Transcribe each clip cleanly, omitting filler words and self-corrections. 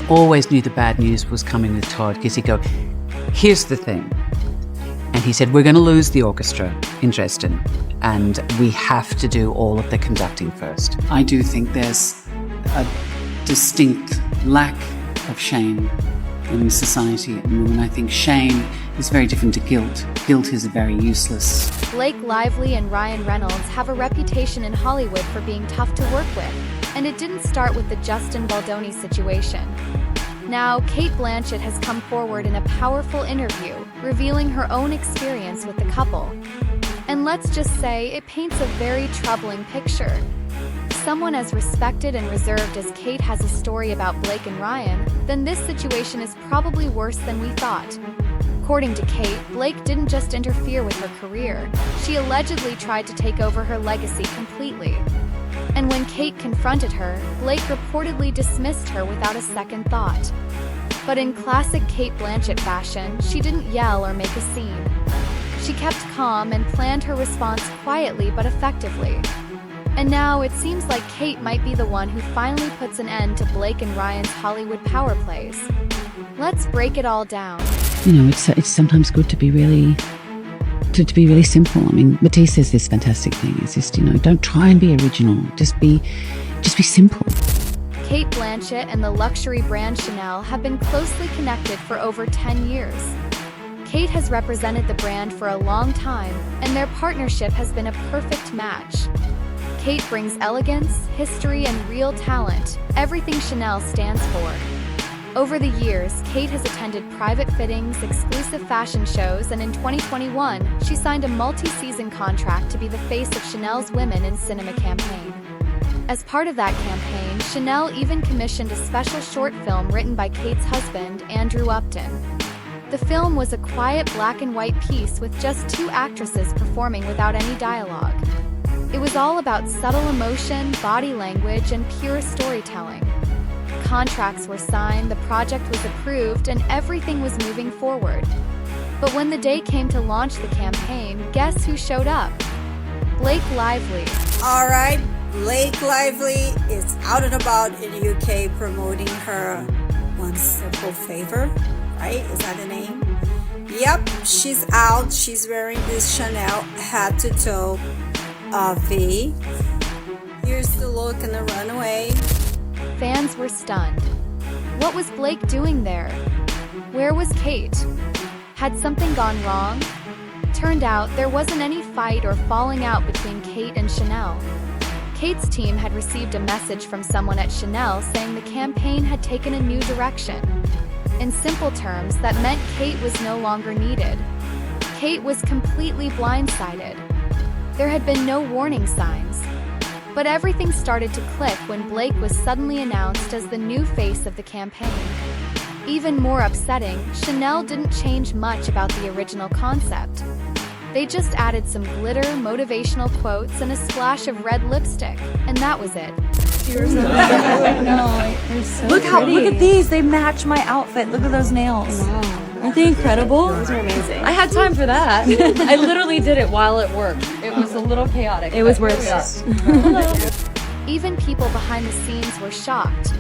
always knew the bad news was coming with Todd, because he'd go, here's the thing. And he said, we're going to lose the orchestra in Dresden, and we have to do all of the conducting first. I do think there's a distinct lack of shame in society at the moment. I think shame is very different to guilt. Guilt is very useless. Blake Lively and Ryan Reynolds have a reputation in Hollywood for being tough to work with, and it didn't start with the Justin Baldoni situation. Now, Cate Blanchett has come forward in a powerful interview, revealing her own experience with the couple. And let's just say, it paints a very troubling picture. Someone as respected and reserved as Cate has a story about Blake and Ryan, then this situation is probably worse than we thought. According to Cate, Blake didn't just interfere with her career, she allegedly tried to take over her legacy completely. And when Cate confronted her, Blake reportedly dismissed her without a second thought. But in classic Cate Blanchett fashion, she didn't yell or make a scene. She kept calm and planned her response quietly but effectively. And now it seems like Cate might be the one who finally puts an end to Blake and Ryan's Hollywood power plays. Let's break it all down. You know, it's sometimes good to be really simple. I mean, Matisse says this fantastic thing. It's just, you know, don't try and be original. Just be simple. Cate Blanchett and the luxury brand Chanel have been closely connected for over 10 years. Cate has represented the brand for a long time, and their partnership has been a perfect match. Cate brings elegance, history, and real talent, everything Chanel stands for. Over the years, Cate has attended private fittings, exclusive fashion shows, and in 2021, she signed a multi-season contract to be the face of Chanel's Women in Cinema campaign. As part of that campaign, Chanel even commissioned a special short film written by Cate's husband, Andrew Upton. The film was a quiet black and white piece with just 2 actresses performing without any dialogue. It was all about subtle emotion, body language, and pure storytelling. Contracts were signed, the project was approved, and everything was moving forward. But when the day came to launch the campaign, guess who showed up? Blake Lively. All right, Blake Lively is out and about in the UK promoting her One Simple Favor, right? Is that the name? Yep, she's out. She's wearing this Chanel head-to-toe V. Here's the look in the runway. Fans were stunned. What was Blake doing there? Where was Cate? Had something gone wrong? Turned out there wasn't any fight or falling out between Cate and Chanel. Cate's team had received a message from someone at Chanel saying the campaign had taken a new direction. In simple terms, that meant Cate was no longer needed. Cate was completely blindsided. There had been no warning signs. But everything started to click when Blake was suddenly announced as the new face of the campaign. Even more upsetting, Chanel didn't change much about the original concept. They just added some glitter, motivational quotes, and a splash of red lipstick, and that was it. Look at these, they match my outfit. Look at those nails. Wow. Aren't they incredible? Those are amazing. I had time for that. I literally did it while it worked. It was a little chaotic. It was worth it. Even people behind the scenes were shocked.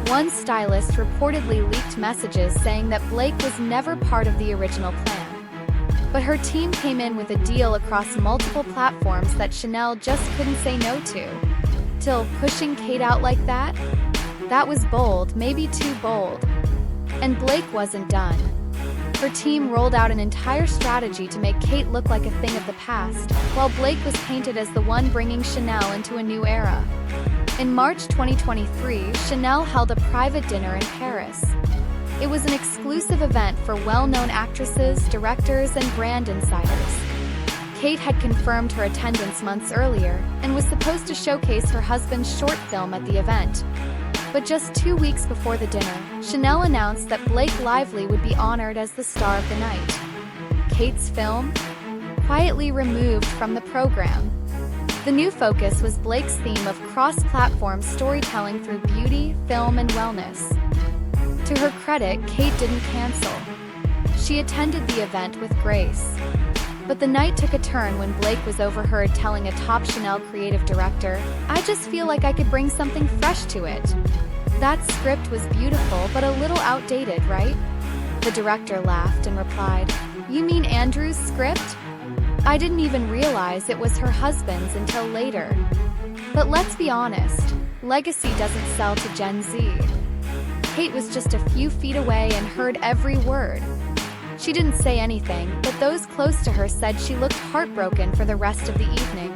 One stylist reportedly leaked messages saying that Blake was never part of the original plan. But her team came in with a deal across multiple platforms that Chanel just couldn't say no to. Till pushing Cate out like that? That was bold, maybe too bold. And Blake wasn't done. Her team rolled out an entire strategy to make Cate look like a thing of the past, while Blake was painted as the one bringing Chanel into a new era. In March 2023, Chanel held a private dinner in Paris. It was an exclusive event for well-known actresses, directors, and brand insiders. Cate had confirmed her attendance months earlier and was supposed to showcase her husband's short film at the event. But just 2 weeks before the dinner, Chanel announced that Blake Lively would be honored as the star of the night. Cate's film? Quietly removed from the program. The new focus was Blake's theme of cross-platform storytelling through beauty, film, and wellness. To her credit, Cate didn't cancel. She attended the event with grace. But the night took a turn when Blake was overheard telling a top Chanel creative director, "I just feel like I could bring something fresh to it." That script was beautiful, but a little outdated, right? The director laughed and replied, "You mean Andrew's script? I didn't even realize it was her husband's until later." But let's be honest, legacy doesn't sell to Gen Z. Kate was just a few feet away and heard every word. She didn't say anything, but those close to her said she looked heartbroken for the rest of the evening.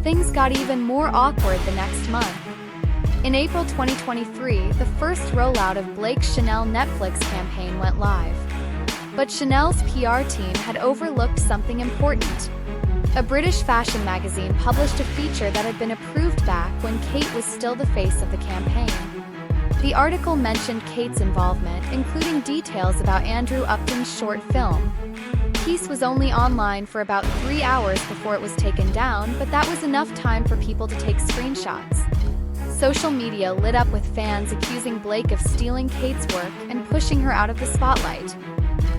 Things got even more awkward the next month. In April 2023, the first rollout of Blake's Chanel Netflix campaign went live. But Chanel's PR team had overlooked something important. A British fashion magazine published a feature that had been approved back when Kate was still the face of the campaign. The article mentioned Kate's involvement, including details about Andrew Upton's short film. The piece was only online for about 3 hours before it was taken down, but that was enough time for people to take screenshots. Social media lit up with fans accusing Blake of stealing Kate's work and pushing her out of the spotlight.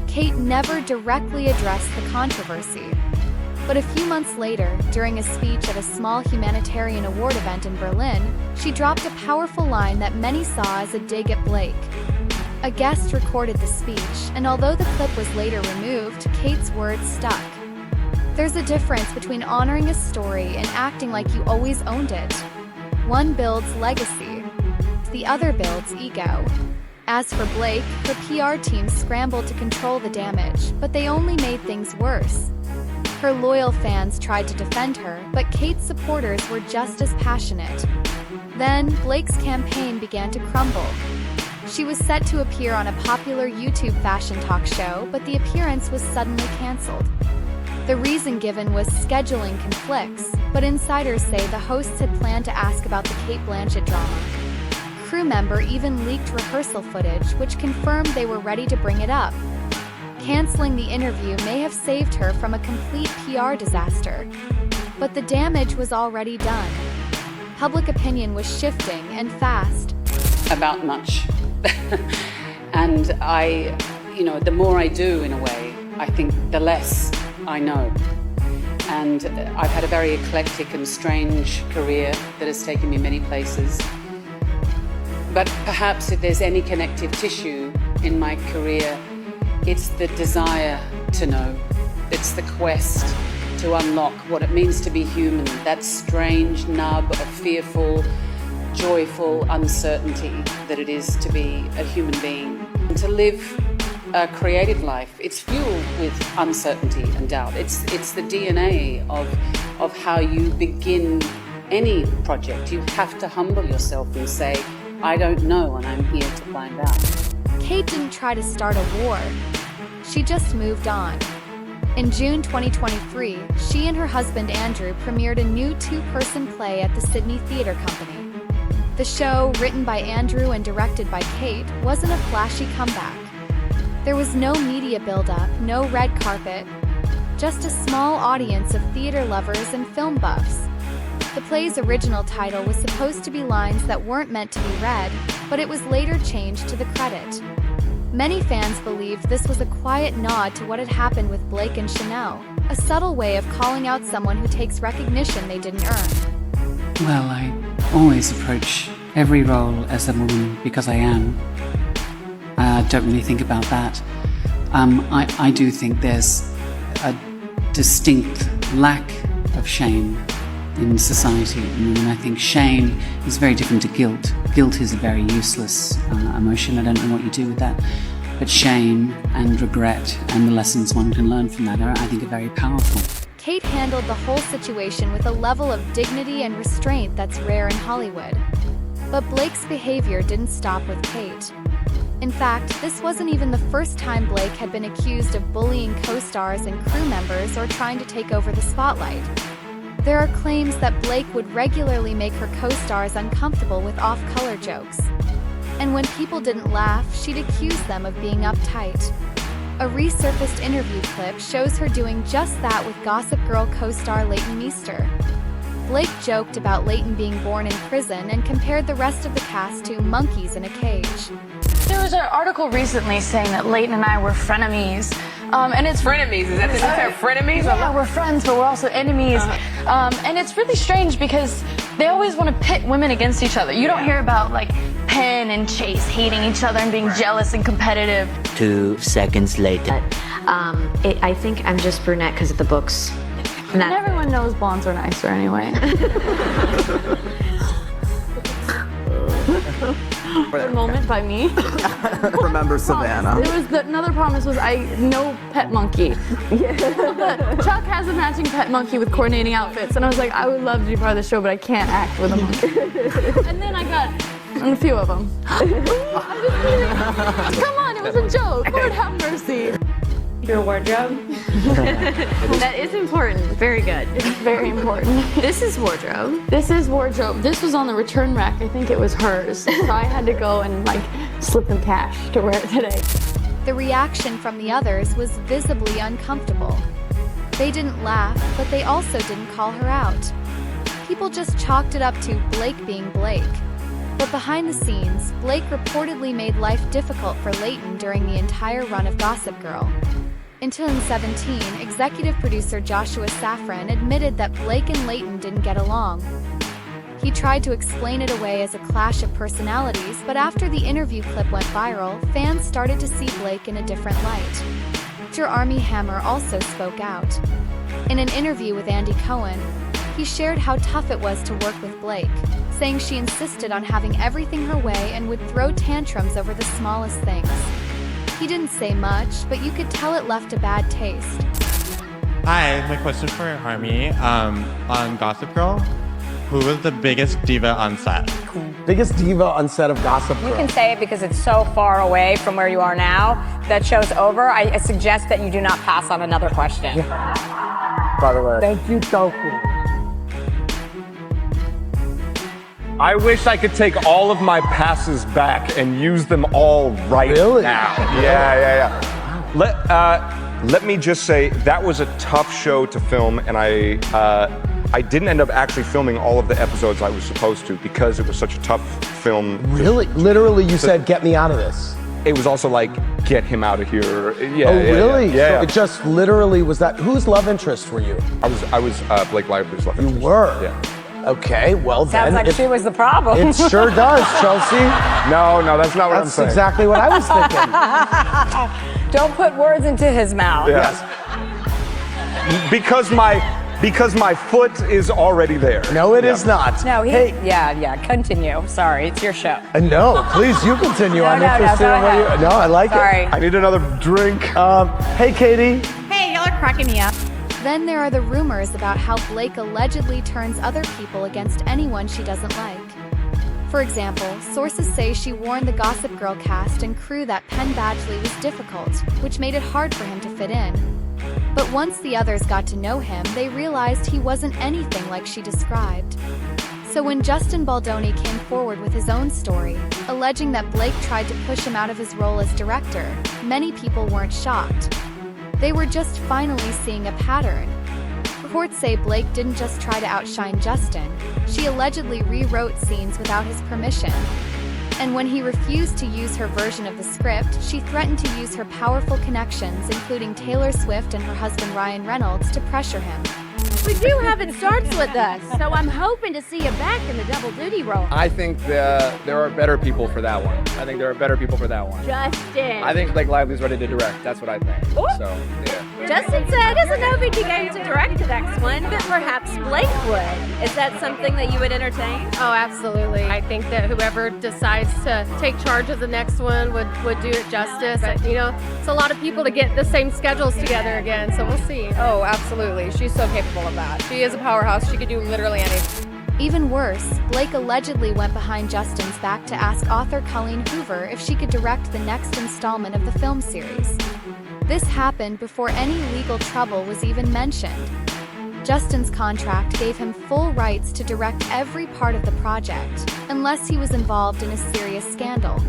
Kate never directly addressed the controversy. But a few months later, during a speech at a small humanitarian award event in Berlin, she dropped a powerful line that many saw as a dig at Blake. A guest recorded the speech, and although the clip was later removed, Kate's words stuck. There's a difference between honoring a story and acting like you always owned it. One builds legacy, the other builds ego. As for Blake, her PR team scrambled to control the damage, but they only made things worse. Her loyal fans tried to defend her, but Kate's supporters were just as passionate. Then, Blake's campaign began to crumble. She was set to appear on a popular YouTube fashion talk show, but the appearance was suddenly canceled. The reason given was scheduling conflicts, but insiders say the hosts had planned to ask about the Cate Blanchett drama. A crew member even leaked rehearsal footage, which confirmed they were ready to bring it up. Canceling the interview may have saved her from a complete PR disaster. But the damage was already done. Public opinion was shifting, and fast. About much. And the more I do, in a way, I think the less I know. And I've had a very eclectic and strange career that has taken me many places. But perhaps if there's any connective tissue in my career, it's the desire to know. It's the quest to unlock what it means to be human, that strange nub of fearful, joyful uncertainty that it is to be a human being. And to live a creative life, it's fueled with uncertainty and doubt. It's the DNA of how you begin any project. You have to humble yourself and say, I don't know, and I'm here to find out. Kate didn't try to start a war. She just moved on. In June 2023, she and her husband Andrew premiered a new 2-person play at the Sydney Theatre Company. The show, written by Andrew and directed by Kate, wasn't a flashy comeback. There was no media build-up, no red carpet, just a small audience of theater lovers and film buffs. The play's original title was supposed to be lines that weren't meant to be read, but it was later changed to the credit. Many fans believed this was a quiet nod to what had happened with Blake and Chanel, a subtle way of calling out someone who takes recognition they didn't earn. Well, I always approach every role as a woman because I am. I don't really think about that. I do think there's a distinct lack of shame in society. And I think shame is very different to guilt. Guilt is a very useless emotion. I don't know what you do with that. But shame and regret and the lessons one can learn from that I think are very powerful. Kate handled the whole situation with a level of dignity and restraint that's rare in Hollywood. But Blake's behavior didn't stop with Kate. In fact, this wasn't even the first time Blake had been accused of bullying co-stars and crew members or trying to take over the spotlight. There are claims that Blake would regularly make her co-stars uncomfortable with off-color jokes. And when people didn't laugh, she'd accuse them of being uptight. A resurfaced interview clip shows her doing just that with Gossip Girl co-star Leighton Meester. Blake joked about Leighton being born in prison and compared the rest of the cast to monkeys in a cage. There was an article recently saying that Leighton and I were frenemies. And it's frenemies. Is that the term, frenemies? Yeah, we're friends, but we're also enemies. And it's really strange because they always want to pit women against each other. You don't hear about like Penn and Chase hating each other and being jealous and competitive. 2 seconds later. I think I'm just brunette because of the books. And everyone knows blondes are nicer anyway. Good moment by me. Remember Savannah. It was another promise was no pet monkey. Chuck has a matching pet monkey with coordinating outfits, and I was like, I would love to be part of the show, but I can't act with a monkey. And then I got a few of them. I'm just kidding. Come on, it was a joke. Lord have mercy. Your wardrobe? That is important. Very good. It's very important. This is wardrobe. This is wardrobe. This was on the return rack. I think it was hers. So I had to go and slip them cash to wear it today. The reaction from the others was visibly uncomfortable. They didn't laugh, but they also didn't call her out. People just chalked it up to Blake being Blake. But behind the scenes, Blake reportedly made life difficult for Leighton during the entire run of Gossip Girl. In 2017, executive producer Joshua Safran admitted that Blake and Leighton didn't get along. He tried to explain it away as a clash of personalities, but after the interview clip went viral, fans started to see Blake in a different light. Actor Armie Hammer also spoke out. In an interview with Andy Cohen, he shared how tough it was to work with Blake, saying she insisted on having everything her way and would throw tantrums over the smallest things. He didn't say much, but you could tell it left a bad taste. Hi, my question for Armie. On Gossip Girl, who was the biggest diva on set? Biggest diva on set of Gossip Girl. You can say it because it's so far away from where you are now. That show's over. I suggest that you do not pass on another question. By the way. Thank you, Tofu. I wish I could take all of my passes back and use them all right now. Yeah. Let me just say that was a tough show to film, and I didn't end up actually filming all of the episodes I was supposed to because it was such a tough film. Really? Literally, you said, "Get me out of this." It was also like, get him out of here. Really? Yeah. So it just literally was that. Whose love interest were you? I was Blake Lively's love interest. You were? Yeah. Okay, well then. Sounds like she was the problem. It sure does, Chelsea. No, that's not what I'm saying. That's exactly what I was thinking. Don't put words into his mouth. Yes. Because my foot is already there. No, it is not. No, continue. Sorry, it's your show. No, please, you continue. I'm interested in what you... No, I like Sorry. it. I need another drink. Hey, Katie. Hey, y'all are cracking me up. Then there are the rumors about how Blake allegedly turns other people against anyone she doesn't like. For example, sources say she warned the Gossip Girl cast and crew that Penn Badgley was difficult, which made it hard for him to fit in. But once the others got to know him, they realized he wasn't anything like she described. So when Justin Baldoni came forward with his own story, alleging that Blake tried to push him out of his role as director, many people weren't shocked. They were just finally seeing a pattern. Reports say Blake didn't just try to outshine Justin, she allegedly rewrote scenes without his permission. And when he refused to use her version of the script, she threatened to use her powerful connections, including Taylor Swift and her husband Ryan Reynolds, to pressure him. We do have It Starts With Us, so I'm hoping to see you back in the double duty role. I think there are better people for that one. Justin. I think Blake Lively's ready to direct. That's what I think. Ooh. So, yeah. Justin said he doesn't know if he'd be game to direct the next one, but perhaps Blake would. Is that something that you would entertain? Oh, absolutely. I think that whoever decides to take charge of the next one would do it justice. But, it's a lot of people to get the same schedules together again, so we'll see. Oh, absolutely. She's so capable of that. She is a powerhouse. She could do literally anything. Even worse, Blake allegedly went behind Justin's back to ask author Colleen Hoover if she could direct the next installment of the film series. This happened before any legal trouble was even mentioned. Justin's contract gave him full rights to direct every part of the project, unless he was involved in a serious scandal.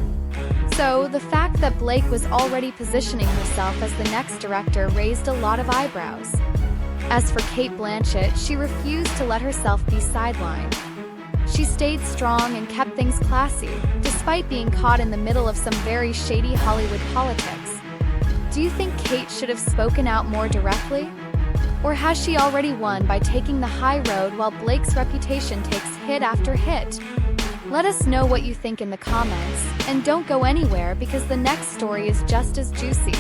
So, the fact that Blake was already positioning herself as the next director raised a lot of eyebrows. As for Cate Blanchett, she refused to let herself be sidelined. She stayed strong and kept things classy, despite being caught in the middle of some very shady Hollywood politics. Do you think Cate should have spoken out more directly? Or has she already won by taking the high road while Blake's reputation takes hit after hit? Let us know what you think in the comments, and don't go anywhere because the next story is just as juicy.